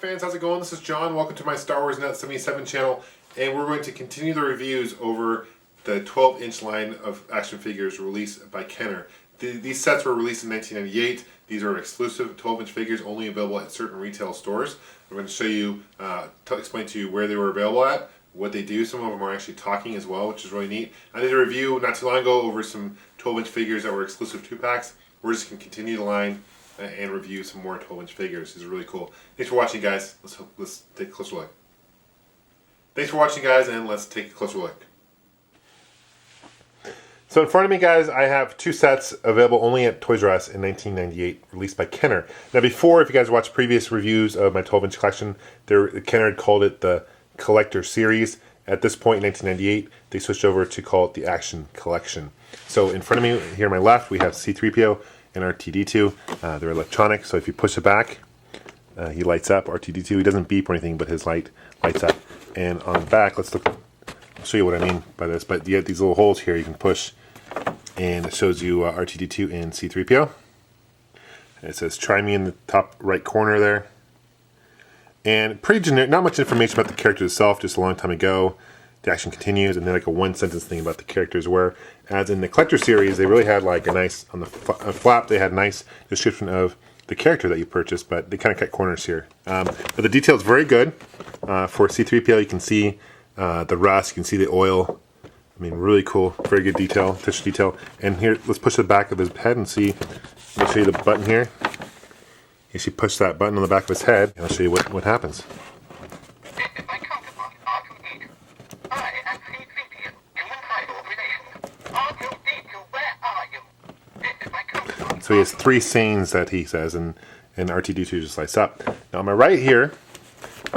fans, how's it going? This is John. Welcome to my Star Wars Net 77 channel, and we're going to continue the reviews over the 12-inch line of action figures released by Kenner. These sets were released in 1998. These are exclusive 12-inch figures only available at certain retail stores. I'm going to show you, explain to you where they were available at, what they do. Some of them are actually talking as well, which is really neat. I did a review not too long ago over some 12-inch figures that were exclusive 2-packs. We're just going to continue the line and review some more 12-inch figures. This is really cool. Thanks for watching, guys. Let's take a closer look. Thanks for watching, guys, and let's take a closer look. So in front of me, guys, I have two sets available only at Toys R Us in 1998, released by Kenner. Now before, if you guys watched previous reviews of my 12-inch collection, Kenner had called it the Collector Series. At this point in 1998, they switched over to call it the Action Collection. So in front of me, here on my left, we have C-3PO and R2-D2. They're electronic, so if you push it back, he lights up. R2-D2, he doesn't beep or anything, but his light lights up. And on the back, I'll show you what I mean by this, but you have these little holes here you can push, and it shows you R2-D2 and C-3PO. And it says "Try me" in the top right corner there. And pretty generic, not much information about the character itself, just a long time ago. The action continues, and then like a one-sentence thing about the characters, where as in the Collector Series, they really had like a nice, on the flap, they had a nice description of the character that you purchased, but they kind of cut corners here. But the detail is very good. For C-3PO, you can see the rust, you can see the oil. I mean, really cool, very good detail, touch detail. And here, let's push the back of his head and see. I'll show you the button here. You see, push that button on the back of his head, and I'll show you what happens. This is my counterpart, R2-D2. I am C-3PO, human tribal relations. R2-D2, where are you? This is my counterpart. So he has three sayings that he says, and R2-D2 just lights up. Now on my right here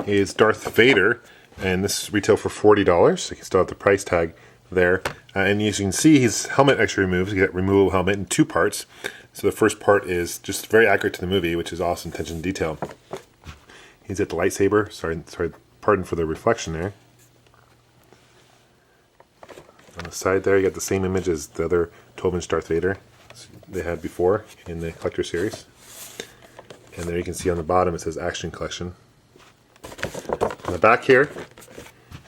is Darth Vader, and this retail for $40. So you can still have the price tag there. And as you can see, his helmet actually removes. You get a removable helmet in two parts. So the first part is just very accurate to the movie, which is awesome attention to detail. He's at the lightsaber. Sorry, pardon for the reflection there. On the side there, you got the same image as the other 12-inch Darth Vader they had before in the Collector Series. And there you can see on the bottom it says Action Collection. On the back here,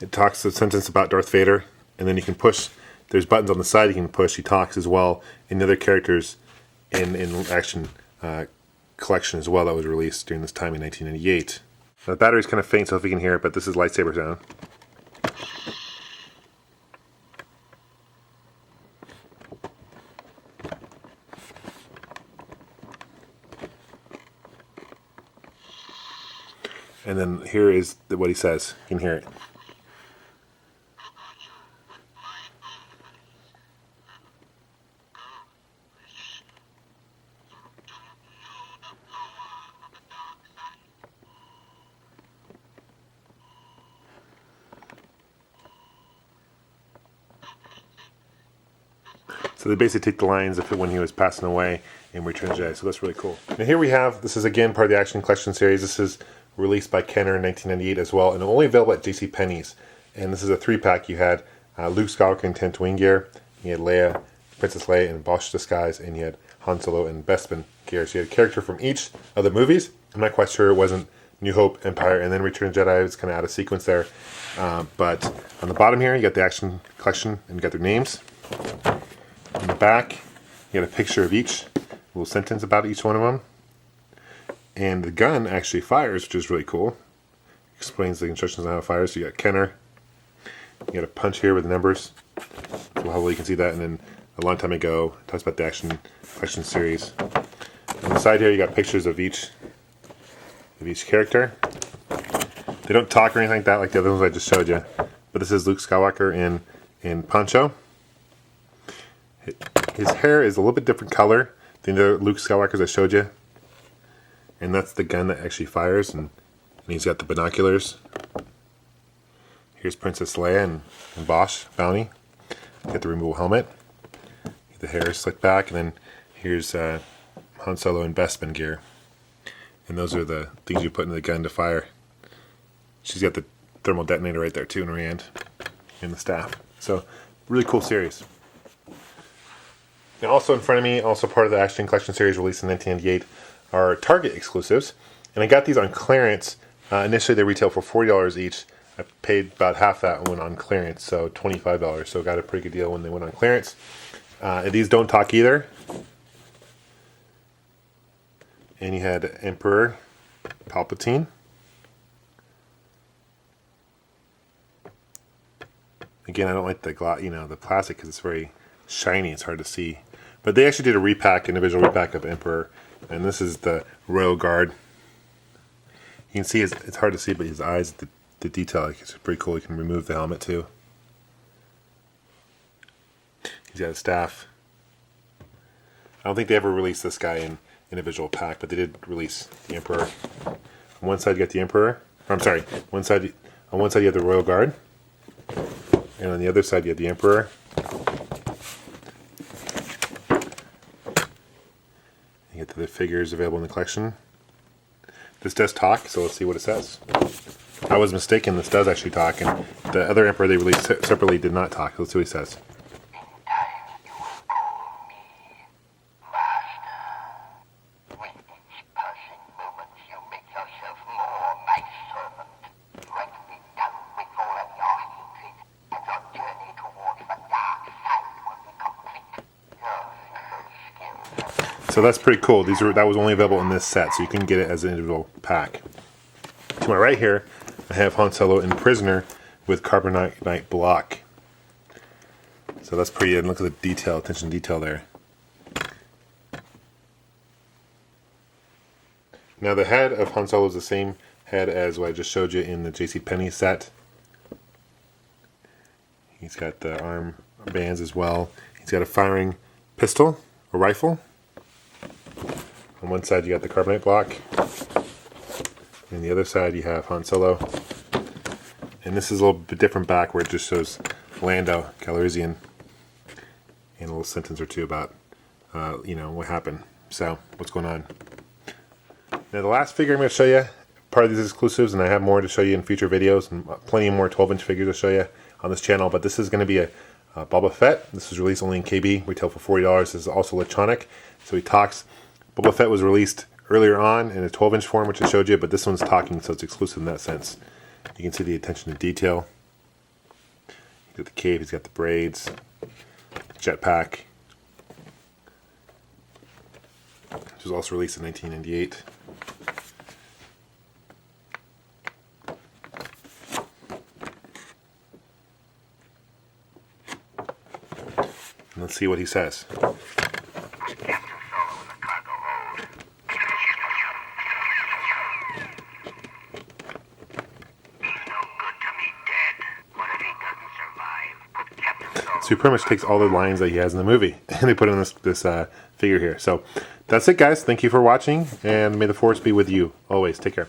it talks a sentence about Darth Vader, and then you can push. There's buttons on the side you can push. He talks as well, and the other characters in Action Collection as well that was released during this time in 1998. Now, the battery's kind of faint, so if you can hear it, but this is lightsaber sound. And then here is what he says. You can hear it. So they basically take the lines of it when he was passing away in Return of the Jedi. So that's really cool. Now here we have, this is again part of the Action Collection series. This is released by Kenner in 1998 as well, and only available at JCPenney's. And this is a 3-pack. You had Luke Skywalker in Tatooine gear, you had Leia, Princess Leia in Bosch disguise, and you had Han Solo in Bespin gear. So you had a character from each of the movies. I'm not quite sure it wasn't New Hope, Empire, and then Return of the Jedi. It's kind of out of sequence there. But on the bottom here, you got the Action Collection, and you got their names. On the back, you got a picture of each, a little sentence about each one of them. And the gun actually fires, which is really cool. Explains the instructions on how it fires. So you got Kenner. You got a punch here with the numbers. So hopefully you can see that. And then a long time ago, it talks about the Action Collection series. On the side here, you got pictures of each character. They don't talk or anything like that, like the other ones I just showed you. But this is Luke Skywalker in poncho. His hair is a little bit different color than the Luke Skywalkers I showed you. And that's the gun that actually fires, and he's got the binoculars. Here's Princess Leia and Bosch Bounty. Got the removable helmet. The hair is slicked back, and then here's Han Solo and Bespin gear. And those are the things you put in the gun to fire. She's got the thermal detonator right there too in her hand, and the staff. So, really cool series. Now also in front of me, also part of the Action Collection series released in 1998, are Target exclusives. And I got these on clearance Initially, they retail for $40 each. I paid about half that and went on clearance, so $25. So got a pretty good deal when they went on clearance. These don't talk either. And you had Emperor Palpatine. Again, I don't like the the plastic because it's very shiny. It's hard to see. But they actually did a repack, individual repack of Emperor, and this is the Royal Guard. You can see it's hard to see, but his eyes, the detail, like, it's pretty cool. You can remove the helmet too. He's got a staff. I don't think they ever released this guy in individual pack, but they did release the Emperor. On one side you got the Emperor. I'm sorry. On one side you have the Royal Guard, and on the other side you have the Emperor. You get the figures available in the collection. This does talk, so let's see what it says. I was mistaken. This does actually talk, and the other Emperor they released separately did not talk. Let's see what he says. So that's pretty cool. That was only available in this set, so you can get it as an individual pack. To my right here, I have Han Solo in Prisoner with carbonite block. So that's pretty. And look at the detail, attention to detail there. Now the head of Han Solo is the same head as what I just showed you in the JCPenney set. He's got the arm bands as well. He's got a firing pistol, a rifle. On one side you got the carbonite block, and the other side you have Han Solo. And this is a little bit different back where it just shows Lando Calrissian and a little sentence or two about what happened. So what's going on. Now the last figure I'm going to show you, part of these exclusives, and I have more to show you in future videos, and plenty more 12-inch figures to show you on this channel, but this is going to be a Boba Fett. This was released only in KB, retail for $40. This is also electronic, so he talks. Boba Fett was released earlier on in a 12-inch form, which I showed you, but this one's talking, so it's exclusive in that sense. You can see the attention to detail. He's got the cape, he's got the braids, jetpack. Which was also released in 1998. And let's see what he says. So he pretty much takes all the lines that he has in the movie and they put in this figure here. So that's it, guys. Thank you for watching, and may the force be with you always. Take care.